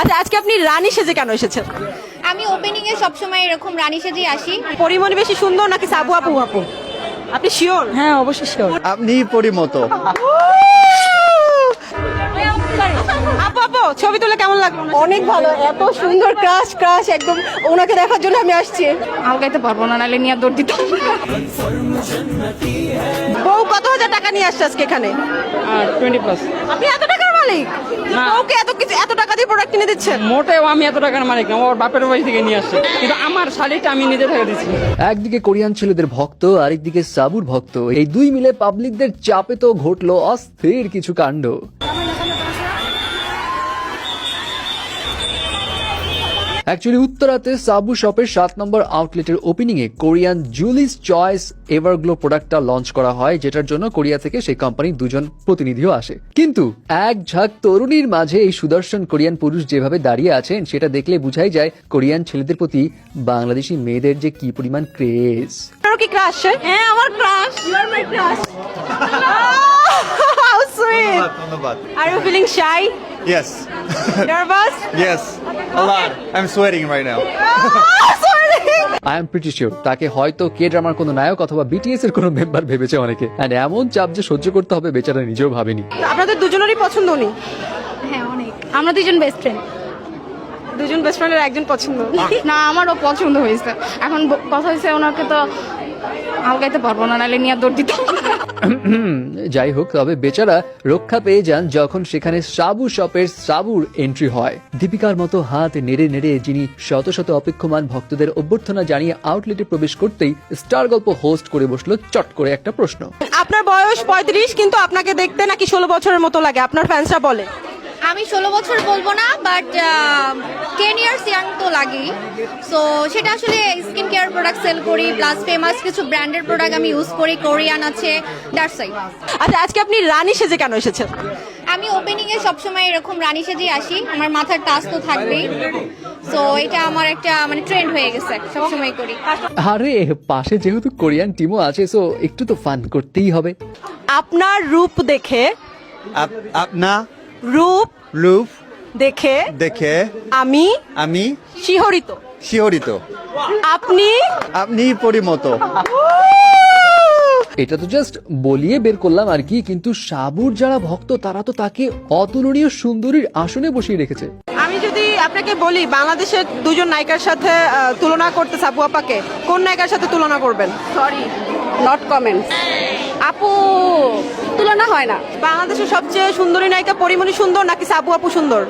আচ্ছা, আজকে আপনি রানী সেজে কেন এসেছেন? আমি ওপেনিং এ সবসময় এরকম রানী সেজেই আসি। পরিমণি বেশি সুন্দর নাকি সাবু আপু আপু? আপনি শিওর? হ্যাঁ অবশ্যই শিওর। আপনি পরিমতো। আপু আপু ছবি তুলে কেমন লাগলো? অনেক ভালো, এত সুন্দর ক্রাশ ক্রাশ, একদম ওনাকে দেখার জন্য আমি আসছি। আলগাইতে পারবো না, নাহলে নিয়ে দৌড় দিতাম। বউ কত হাজার টাকা নিয়ে আসছে আজকে এখানে? 20+। আপনি এত টাকার মালিক? না। বউকে এত টাকা দিয়ে প্রোডাক্ট কিনে দিচ্ছেন? মোটেও আমি এত টাকার মালিক না, ওর বাপের বাড়ি থেকে নিয়ে আসছে, কিন্তু আমার শাড়িটা আমি নিজে থেকে দিচ্ছি। একদিকে কোরিয়ান ছেলেদের ভক্ত, আরেকদিকে সাবুর ভক্ত, এই দুই মিলে পাবলিকদের চাপে তো ঘটলো অস্থির কিছু কাণ্ড। অ্যাকচুয়ালি উত্তরাতে সাবু শপের 7 নম্বর আউটলেটের ওপেনিং এ কোরিয়ান জুলিস চয়েস এভারগ্লো প্রোডাক্টটা লঞ্চ করা হয়, যেটার জন্য কোরিয়া থেকে সেই কোম্পানির দুজন প্রতিনিধিও আসে। কিন্তু এক ঝাঁক তরুণীর মাঝে এই সুদর্শন কোরিয়ান পুরুষ যেভাবে দাঁড়িয়ে আছেন সেটা দেখলে বোঝাই যায় কোরিয়ান ছেলেদের প্রতি বাংলাদেশি মেয়েদের যে কি পরিমাণ ক্রেজ। আপনারও কি ক্রাশ? হ্যাঁ, আমার crush. You are my crush. How sweet. ধন্যবাদ। Are you feeling shy? Yes. Nervous? Yes. A lot. I'm sweating right now. Sorry. I am pretty sure তাকে হয়তো কে ড্রামার কোনো নায়ক অথবা বিটিএস এর কোনো মেম্বার ভেবেছে অনেকে, এন্ড এমন চাপ যে সহ্য করতে হবে বেচারা নিজেও ভাবেনি। আপনাদের দুজনেরই পছন্দ উনি? হ্যাঁ অনেক, আমরা দুজন বেস্ট ফ্রেন্ড। দুজন বেস্ট ফ্রেন্ডের একজন পছন্দ? না, আমারও পছন্দ হয়েছে। এখন কথা হয়েছে ওনাকে তো আলগাইতে পারবো না, নাহলে নিয়ে দৌড় দিতাম। যাই হোক, তবে বেচারা রক্ষা পেয়ে যান যখন সেখানে সাবু শপের সাবুর এন্ট্রি হয়। দীপিকার মতো হাত নেড়ে নেড়ে যিনি শত শত অপেক্ষমান ভক্তদের অভ্যর্থনা জানিয়ে আউটলেটে প্রবেশ করতেই স্টার গল্প হোস্ট করে বসলো চট করে একটা প্রশ্ন। আপনার বয়স 35, কিন্তু আপনাকে দেখতে নাকি 16 বছরের মতো লাগে, আপনার ফ্যান্সরা বলে। আমি 16 বছর বলবো না, বাট 10 ইয়ার্স ইয়াং তো লাগেই। সো সেটা আসলে স্কিন কেয়ার প্রোডাক্ট সেল করি, প্লাস ফেমাস কিছু ব্র্যান্ডের প্রোডাক্ট আমি ইউজ করি, কোরিয়ান আছে, দ্যাটস ওয়াই। আচ্ছা, আজকে আপনি রানী সেজে কেন এসেছেন? আমি ওপেনিং এ সবসময় এরকম রানী সেজেই আসি, আমার মাথার টাচ তো থাকবেই। সো এটা আমার একটা মানে ট্রেন্ড হয়ে গেছে, সবসময় করি। আরে পাশে যেহেতু কোরিয়ান টিমও আছে, সো একটু তো ফান করতেই হবে। আপনার রূপ দেখে আপনা রূপ রূপ দেখে দেখে আমি আমি শিহরিত। শিহরিত। আপনি আপনি পরিমতো। এটা তো জাস্ট বলিয়ে বের করলাম আর কি, কিন্তু সাবুর যারা ভক্ত তারা তো তাকে অতুলনীয় সুন্দরীর আসনে বসিয়ে রেখেছে। আমি যদি আপনাকে বলি বাংলাদেশের দুজন নায়িকার সাথে তুলনা করতে, সাবু আপাকে কোন নায়িকার সাথে তুলনা করবেন? Sorry, not comments. আপু তুলনা হয় না। বাংলাদেশের সবচেয়ে সুন্দরী নায়িকা পরিমণি সুন্দর নাকি সাবু আপু সুন্দর?